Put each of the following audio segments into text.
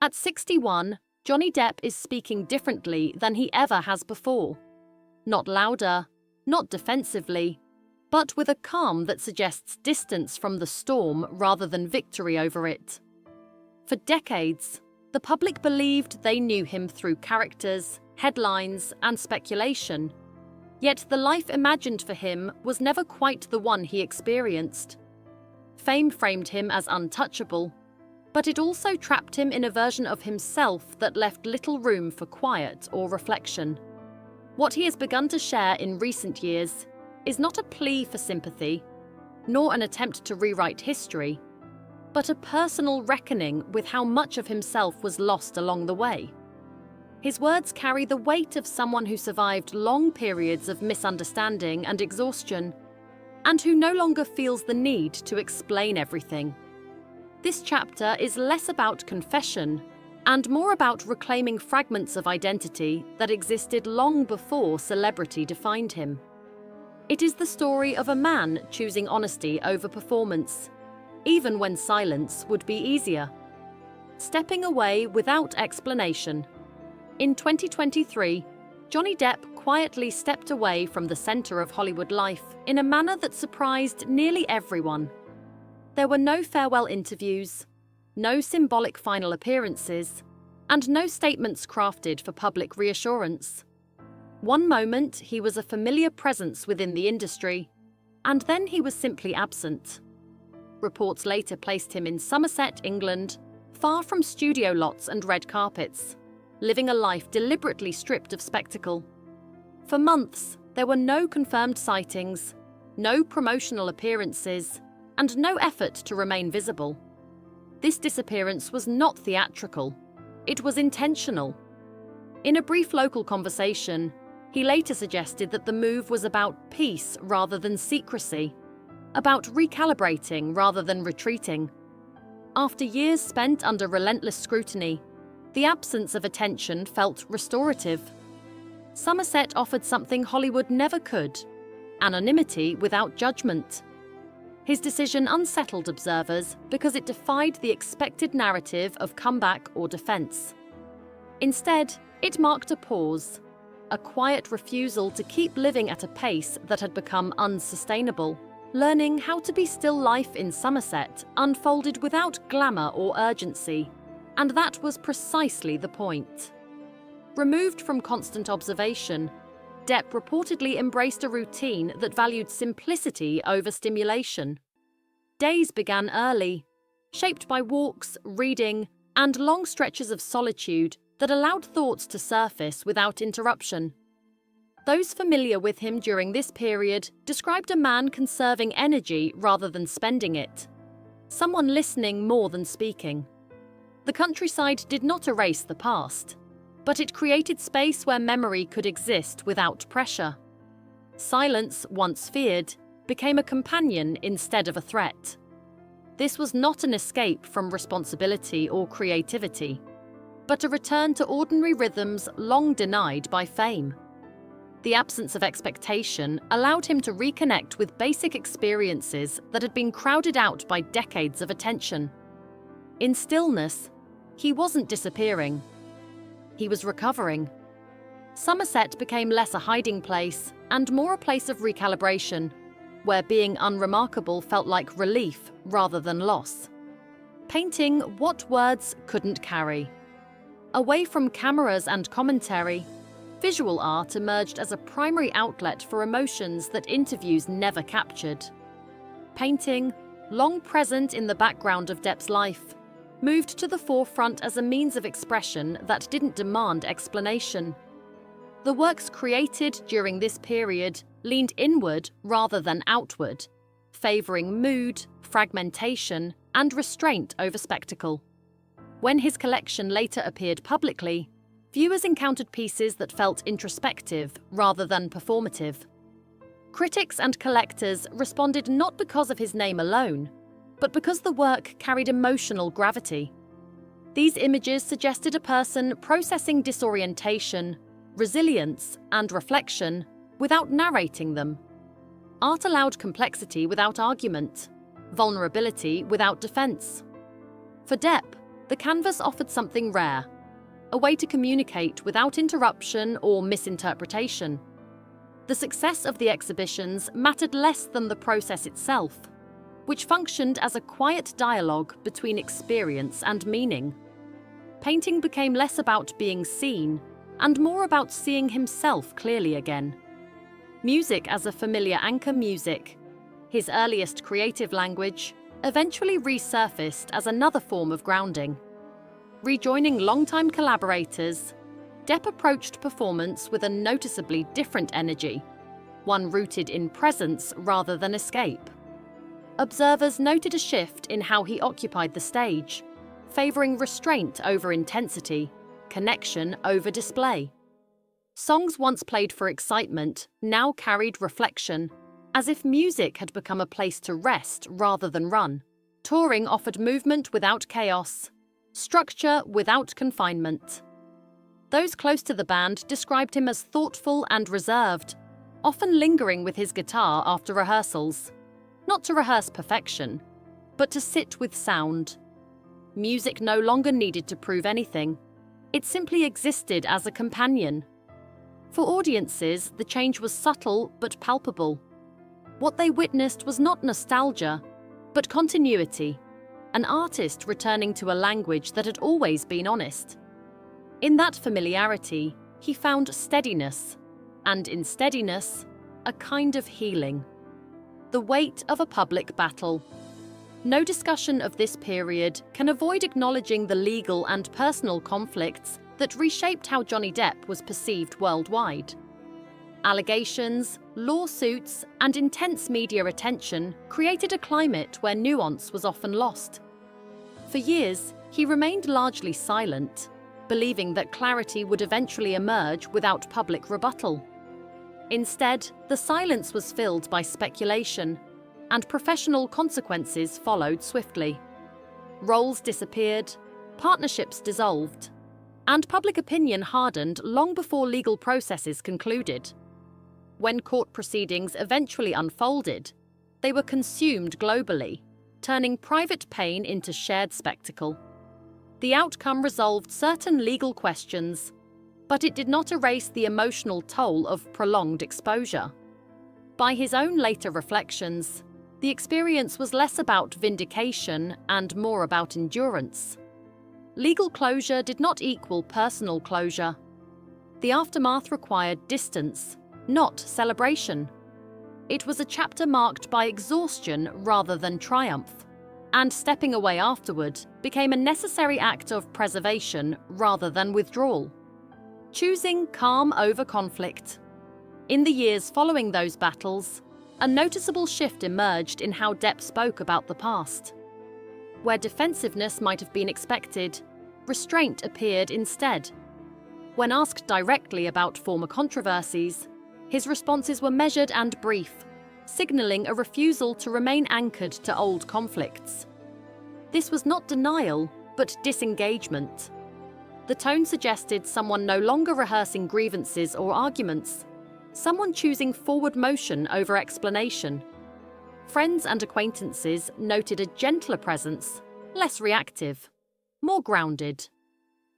At 61, Johnny Depp is speaking differently than he ever has before. Not louder, not defensively, but with a calm that suggests distance from the storm rather than victory over it. For decades, the public believed they knew him through characters, headlines, and speculation. Yet the life imagined for him was never quite the one he experienced. Fame framed him as untouchable, but it also trapped him in a version of himself that left little room for quiet or reflection. What he has begun to share in recent years is not a plea for sympathy, nor an attempt to rewrite history, but a personal reckoning with how much of himself was lost along the way. His words carry the weight of someone who survived long periods of misunderstanding and exhaustion, and who no longer feels the need to explain everything. This chapter is less about confession and more about reclaiming fragments of identity that existed long before celebrity defined him. It is the story of a man choosing honesty over performance, even when silence would be easier. Stepping away without explanation. In 2023, Johnny Depp quietly stepped away from the center of Hollywood life in a manner that surprised nearly everyone. There were no farewell interviews, no symbolic final appearances, and no statements crafted for public reassurance. One moment, he was a familiar presence within the industry, and then he was simply absent. Reports later placed him in Somerset, England, far from studio lots and red carpets, living a life deliberately stripped of spectacle. For months, there were no confirmed sightings, no promotional appearances, and no effort to remain visible. This disappearance was not theatrical. It was intentional. In a brief local conversation, he later suggested that the move was about peace rather than secrecy, about recalibrating rather than retreating. After years spent under relentless scrutiny, the absence of attention felt restorative. Somerset offered something Hollywood never could: anonymity without judgment. His decision unsettled observers because it defied the expected narrative of comeback or defense. Instead, it marked a pause, a quiet refusal to keep living at a pace that had become unsustainable. Learning how to be still life in Somerset unfolded without glamour or urgency, and that was precisely the point. Removed from constant observation, Depp reportedly embraced a routine that valued simplicity over stimulation. Days began early, shaped by walks, reading, and long stretches of solitude that allowed thoughts to surface without interruption. Those familiar with him during this period described a man conserving energy rather than spending it, someone listening more than speaking. The countryside did not erase the past, but it created space where memory could exist without pressure. Silence, once feared, became a companion instead of a threat. This was not an escape from responsibility or creativity, but a return to ordinary rhythms long denied by fame. The absence of expectation allowed him to reconnect with basic experiences that had been crowded out by decades of attention. In stillness, he wasn't disappearing. He was recovering. Somerset became less a hiding place and more a place of recalibration, where being unremarkable felt like relief rather than loss. Painting what words couldn't carry. Away from cameras and commentary, visual art emerged as a primary outlet for emotions that interviews never captured. Painting, long present in the background of Depp's life, moved to the forefront as a means of expression that didn't demand explanation. The works created during this period leaned inward rather than outward, favoring mood, fragmentation, and restraint over spectacle. When his collection later appeared publicly, viewers encountered pieces that felt introspective rather than performative. Critics and collectors responded not because of his name alone, but because the work carried emotional gravity. These images suggested a person processing disorientation, resilience, and reflection without narrating them. Art allowed complexity without argument, vulnerability without defense. For Depp, The canvas offered something rare, a way to communicate without interruption or misinterpretation. The success of the exhibitions mattered less than the process itself, which functioned as a quiet dialogue between experience and meaning. Painting became less about being seen and more about seeing himself clearly again. Music as a familiar anchor music, his earliest creative language, eventually resurfaced as another form of grounding. Rejoining longtime collaborators, Depp approached performance with a noticeably different energy, one rooted in presence rather than escape. Observers noted a shift in how he occupied the stage, favoring restraint over intensity, connection over display. Songs once played for excitement now carried reflection, as if music had become a place to rest rather than run. Touring offered movement without chaos, structure without confinement. Those close to the band described him as thoughtful and reserved, often lingering with his guitar after rehearsals, not to rehearse perfection, but to sit with sound. Music no longer needed to prove anything. It simply existed as a companion. For audiences, the change was subtle but palpable. What they witnessed was not nostalgia, but continuity, an artist returning to a language that had always been honest. In that familiarity, he found steadiness, and in steadiness, a kind of healing. The weight of a public battle. No discussion of this period can avoid acknowledging the legal and personal conflicts that reshaped how Johnny Depp was perceived worldwide. Allegations, lawsuits, and intense media attention created a climate where nuance was often lost. For years, he remained largely silent, believing that clarity would eventually emerge without public rebuttal. Instead, the silence was filled by speculation, and professional consequences followed swiftly. Roles disappeared, partnerships dissolved, and public opinion hardened long before legal processes concluded. When court proceedings eventually unfolded, they were consumed globally, turning private pain into shared spectacle. The outcome resolved certain legal questions, but it did not erase the emotional toll of prolonged exposure. By his own later reflections, the experience was less about vindication and more about endurance. Legal closure did not equal personal closure. The aftermath required distance, not celebration. It was a chapter marked by exhaustion rather than triumph, and stepping away afterward became a necessary act of preservation rather than withdrawal. Choosing calm over conflict. In the years following those battles, a noticeable shift emerged in how Depp spoke about the past. Where defensiveness might have been expected, restraint appeared instead. When asked directly about former controversies, his responses were measured and brief, signaling a refusal to remain anchored to old conflicts. This was not denial, but disengagement. The tone suggested someone no longer rehearsing grievances or arguments, someone choosing forward motion over explanation. Friends and acquaintances noted a gentler presence, less reactive, more grounded.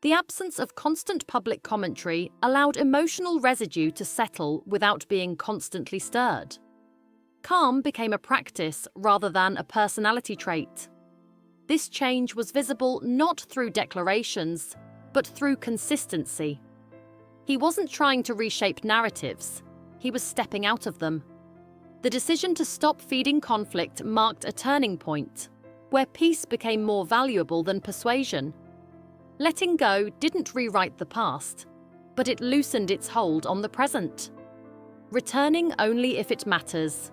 The absence of constant public commentary allowed emotional residue to settle without being constantly stirred. Calm became a practice rather than a personality trait. This change was visible not through declarations, but through consistency. He wasn't trying to reshape narratives, he was stepping out of them. The decision to stop feeding conflict marked a turning point, where peace became more valuable than persuasion. Letting go didn't rewrite the past, but it loosened its hold on the present. Returning only if it matters.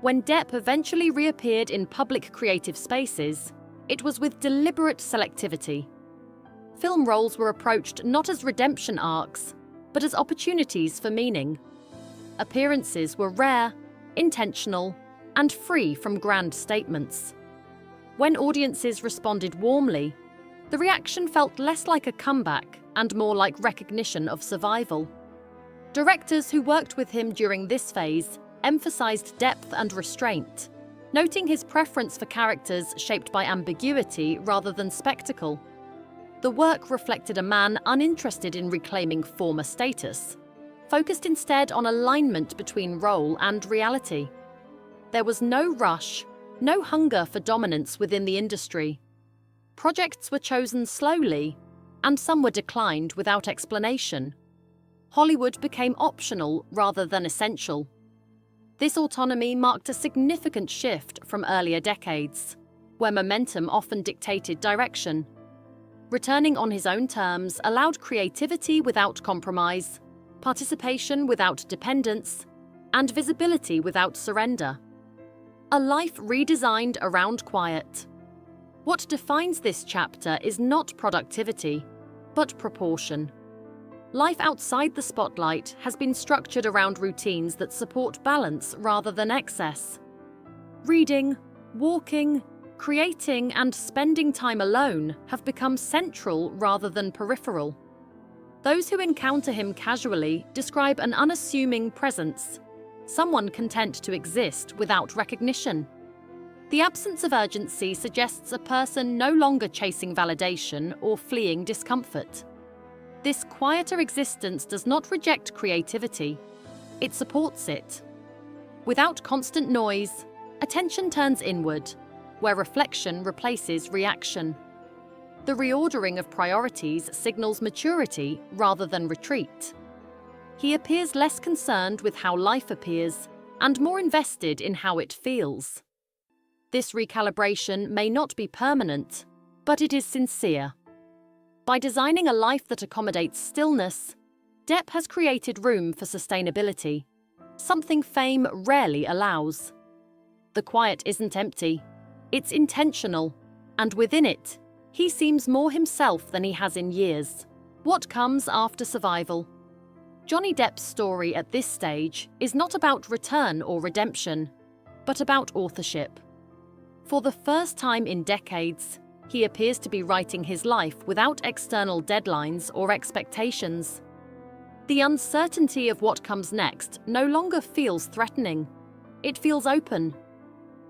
When Depp eventually reappeared in public creative spaces, it was with deliberate selectivity. Film roles were approached not as redemption arcs, but as opportunities for meaning. Appearances were rare, intentional, and free from grand statements. When audiences responded warmly, the reaction felt less like a comeback and more like recognition of survival. Directors who worked with him during this phase emphasized depth and restraint, noting his preference for characters shaped by ambiguity rather than spectacle. The work reflected a man uninterested in reclaiming former status, focused instead on alignment between role and reality. There was no rush, no hunger for dominance within the industry. Projects were chosen slowly, and some were declined without explanation. Hollywood became optional rather than essential. This autonomy marked a significant shift from earlier decades, where momentum often dictated direction. Returning on his own terms allowed creativity without compromise, participation without dependence, and visibility without surrender. A life redesigned around quiet. What defines this chapter is not productivity, but proportion. Life outside the spotlight has been structured around routines that support balance rather than excess. Reading, walking, creating, and spending time alone have become central rather than peripheral. Those who encounter him casually describe an unassuming presence, someone content to exist without recognition. The absence of urgency suggests a person no longer chasing validation or fleeing discomfort. This quieter existence does not reject creativity, it supports it. Without constant noise, attention turns inward, where reflection replaces reaction. The reordering of priorities signals maturity rather than retreat. He appears less concerned with how life appears and more invested in how it feels. This recalibration may not be permanent, but it is sincere. By designing a life that accommodates stillness, Depp has created room for sustainability, something fame rarely allows. The quiet isn't empty, it's intentional, and within it, he seems more himself than he has in years. What comes after survival? Johnny Depp's story at this stage is not about return or redemption, but about authorship. For the first time in decades, he appears to be writing his life without external deadlines or expectations. The uncertainty of what comes next no longer feels threatening. It feels open.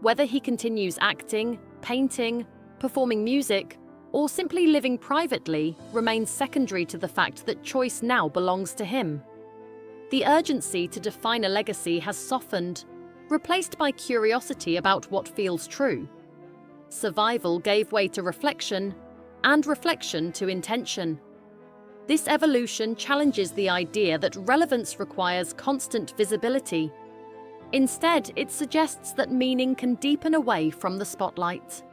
Whether he continues acting, painting, performing music, or simply living privately remains secondary to the fact that choice now belongs to him. The urgency to define a legacy has softened, replaced by curiosity about what feels true. Survival gave way to reflection, and reflection to intention. This evolution challenges the idea that relevance requires constant visibility. Instead, it suggests that meaning can deepen away from the spotlight.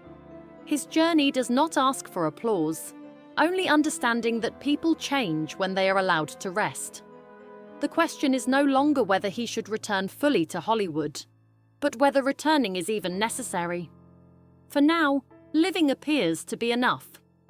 His journey does not ask for applause, only understanding that people change when they are allowed to rest. The question is no longer whether he should return fully to Hollywood, but whether returning is even necessary. For now, living appears to be enough.